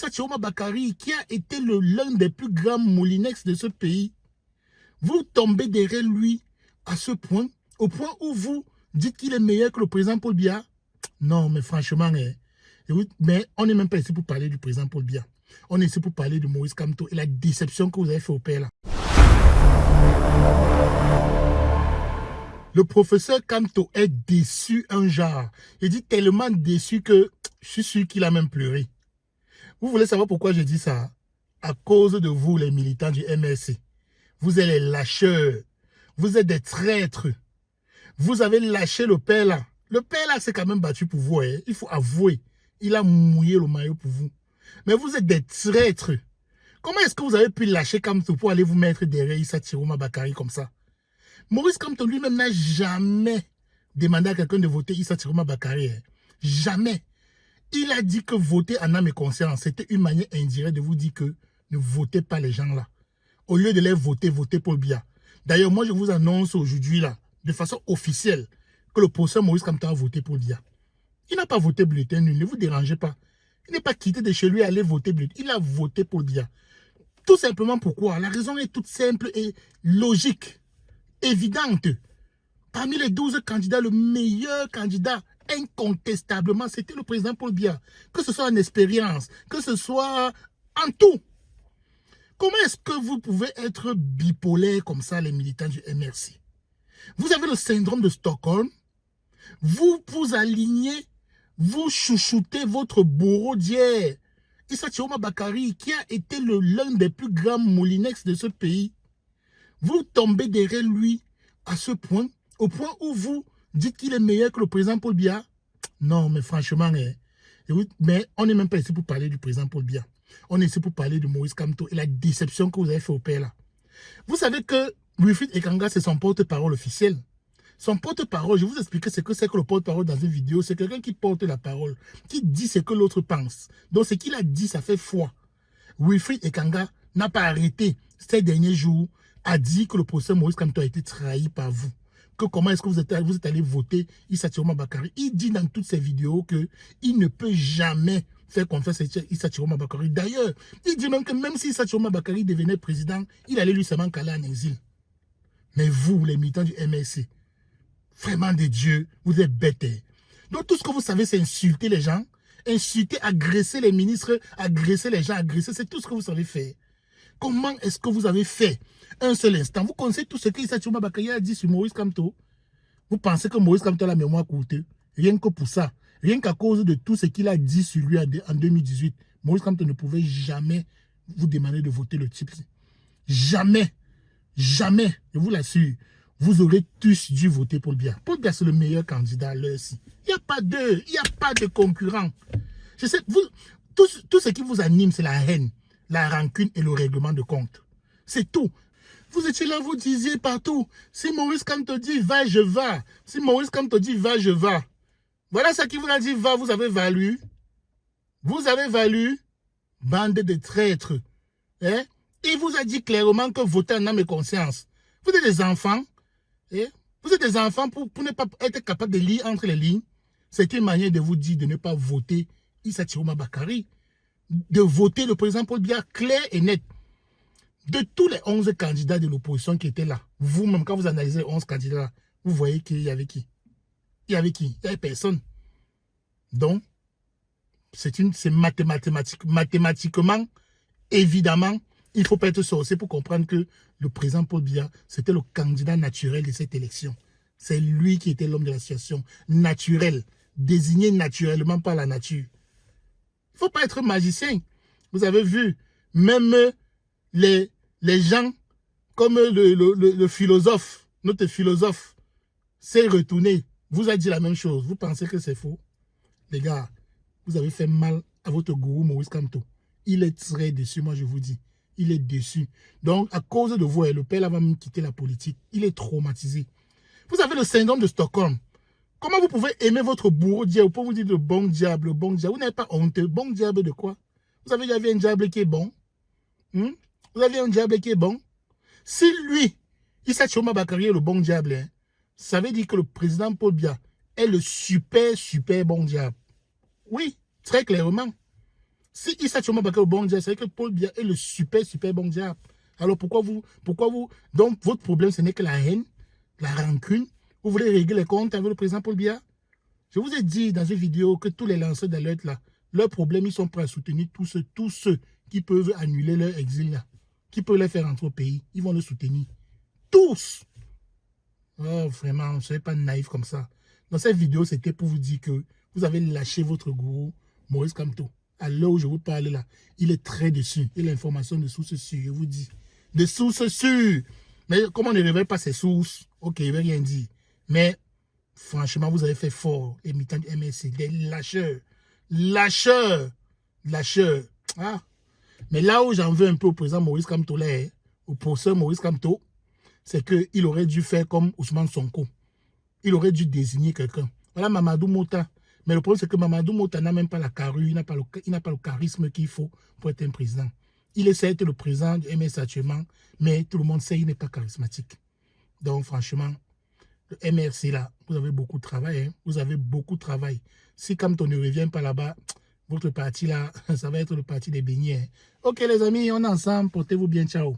Issa Chiroma Bakary, qui a été l'un des plus grands moulinex de ce pays, vous tombez derrière lui à ce point, au point où vous dites qu'il est meilleur que le président Paul Biya. Non, mais franchement, mais on n'est même pas ici pour parler du président Paul Biya. On est ici pour parler de Maurice Kamto et la déception que vous avez fait au père là. Le professeur Kamto est déçu un genre. Il dit tellement déçu que je suis sûr qu'il a même pleuré. Vous voulez savoir pourquoi je dis ça? À cause de vous, les militants du MRC. Vous êtes les lâcheurs. Vous êtes des traîtres. Vous avez lâché le père là. Le père là s'est quand même battu pour vous. Hein. Il faut avouer. Il a mouillé le maillot pour vous. Mais vous êtes des traîtres. Comment est-ce que vous avez pu lâcher Kamto pour aller vous mettre derrière Issa Chiroma Bakary comme ça? Maurice Kamto lui-même n'a jamais demandé à quelqu'un de voter Issa Chiroma Bakary. Hein. Jamais. Il a dit que voter en âme et conscience, c'était une manière indirecte de vous dire que ne votez pas les gens là. Au lieu de les voter, votez Paul Biya. D'ailleurs, moi je vous annonce aujourd'hui là, de façon officielle, que le professeur Maurice Kamto a voté Paul Biya. Il n'a pas voté bulletin nul, ne vous dérangez pas. Il n'est pas quitté de chez lui à aller voter bulletin. Il a voté Paul Biya. Tout simplement pourquoi? La raison est toute simple et logique, évidente. Parmi les 12 candidats, le meilleur candidat, incontestablement, c'était le président Paul Biya. Que ce soit en expérience, que ce soit en tout. Comment est-ce que vous pouvez être bipolaire comme ça, les militants du MRC? Vous avez le syndrome de Stockholm. Vous vous alignez, vous chouchoutez votre bourreau d'hier. Issa Chiroma Bakary, qui a été l'un des plus grands moulinex de ce pays. Vous tombez derrière lui à ce point, au point où vous dites qu'il est meilleur que le président Paul Biya. Non, mais franchement, mais on n'est même pas ici pour parler du président Paul Biya. On est ici pour parler de Maurice Kamto et la déception que vous avez fait au père là. Vous savez que Wilfried Ekanga, c'est son porte-parole officiel. Son porte-parole, je vais vous expliquer ce que c'est que le porte-parole dans une vidéo. C'est quelqu'un qui porte la parole, qui dit ce que l'autre pense. Donc ce qu'il a dit, ça fait foi. Wilfried Ekanga n'a pas arrêté ces derniers jours à dire que le professeur Maurice Kamto a été trahi par vous. Que comment est-ce que vous êtes allé voter Issa Chiroma Bakary. Il dit dans toutes ses vidéos qu'il ne peut jamais faire confiance à Issa Chiroma Bakary. D'ailleurs, il dit même que même si Issa Chiroma Bakary devenait président, il allait lui seulement caler en exil. Mais vous, les militants du MRC, vraiment de Dieu, vous êtes bêtes. Donc tout ce que vous savez, c'est insulter les gens, insulter, agresser les ministres, agresser les gens, agresser, c'est tout ce que vous savez faire. Comment est-ce que vous avez fait un seul instant? Vous connaissez tout ce que Issa Chiroma Bakary a dit sur Maurice Kamto. Vous pensez que Maurice Kamto a la mémoire courte? Rien que pour ça. Rien qu'à cause de tout ce qu'il a dit sur lui en 2018. Maurice Kamto ne pouvait jamais vous demander de voter le type. Jamais. Jamais. Je vous l'assure. Vous aurez tous dû voter Paul Biya. Paul Biya, c'est le meilleur candidat à l'heure-ci. Il n'y a pas d'eux. Il n'y a pas de concurrent. Je sais, tout ce qui vous anime, c'est la haine, la rancune et le règlement de compte. C'est tout. Vous étiez là, vous disiez partout. Si Maurice Kamto dit va, je vais. Si Maurice Kamto dit va, je vais. Voilà ce qui vous a dit va, vous avez valu. Vous avez valu. Bande de traîtres. Hein? Il vous a dit clairement que voter en âme et conscience. Vous êtes des enfants. Vous êtes des enfants pour ne pas être capable de lire entre les lignes. C'est une manière de vous dire de ne pas voter Issa Chiroma Bakary. De voter le président Paul Biya clair et net. De tous les 11 candidats de l'opposition qui étaient là, vous-même, quand vous analysez les 11 candidats, vous voyez qu'il y avait qui? Il y avait qui? Il n'y avait personne. Donc, c'est mathématiquement, évidemment, il ne faut pas être sorcier pour comprendre que le président Paul Biya, c'était le candidat naturel de cette élection. C'est lui qui était l'homme de la situation, naturel, désigné naturellement par la nature. Il ne faut pas être magicien. Vous avez vu, même les gens, comme le philosophe, notre philosophe, s'est retourné, vous a dit la même chose. Vous pensez que c'est faux? Les gars, vous avez fait mal à votre gourou Maurice Kamto. Il est très déçu, moi je vous dis. Il est déçu. Donc, à cause de vous, le père là va même quitter la politique. Il est traumatisé. Vous avez le syndrome de Stockholm. Comment vous pouvez aimer votre bourreau diable pour vous dire le bon diable, le bon diable? Vous n'avez pas honte. Bon diable de quoi? Vous avez déjà vu un diable qui est bon? Vous avez un diable qui est bon? Si lui, Issa Chiroma Bakary est le bon diable, hein, ça veut dire que le président Paul Biya est le super bon diable. Oui, très clairement. Si Issa Tchoma Bakary est bon diable, c'est que Paul Biya est le super bon diable. Alors pourquoi vous... Donc votre problème, ce n'est que la haine, la rancune. Vous voulez régler les comptes avec le président Paul Biya? Je vous ai dit dans une vidéo que tous les lanceurs d'alerte là, leurs problèmes, ils sont prêts à soutenir tous ceux qui peuvent annuler leur exil là, qui peuvent les faire rentrer au pays. Ils vont le soutenir. Tous! Oh, vraiment, ne soyez pas naïf comme ça. Dans cette vidéo, c'était pour vous dire que vous avez lâché votre gourou, Maurice Kamto. À l'heure où je vous parle là, il est très dessus. Il a l'information de sources sûres, je vous dis. De sources sûres. Mais comme on ne révèle pas ses sources, ok, il ne veut rien dire. Mais, franchement, vous avez fait fort, les militants du MRC, des lâcheurs. Lâcheurs. Lâcheurs. Ah. Mais là où j'en veux un peu au président Maurice Kamto, là, au professeur Maurice Kamto, c'est qu'il aurait dû faire comme Ousmane Sonko. Il aurait dû désigner quelqu'un. Voilà Mamadou Mota. Mais le problème, c'est que Mamadou Mota n'a même pas la carrure, il n'a pas le charisme qu'il faut pour être un président. Il essaie d'être le président du MS actuellement, mais tout le monde sait qu'il n'est pas charismatique. Donc, franchement, le MRC, là, vous avez beaucoup de travail. Hein? Vous avez beaucoup de travail. Si quand on ne revient pas là-bas, votre parti, là, ça va être le parti des beignets. Hein? Ok, les amis, on est ensemble. Portez-vous bien. Ciao.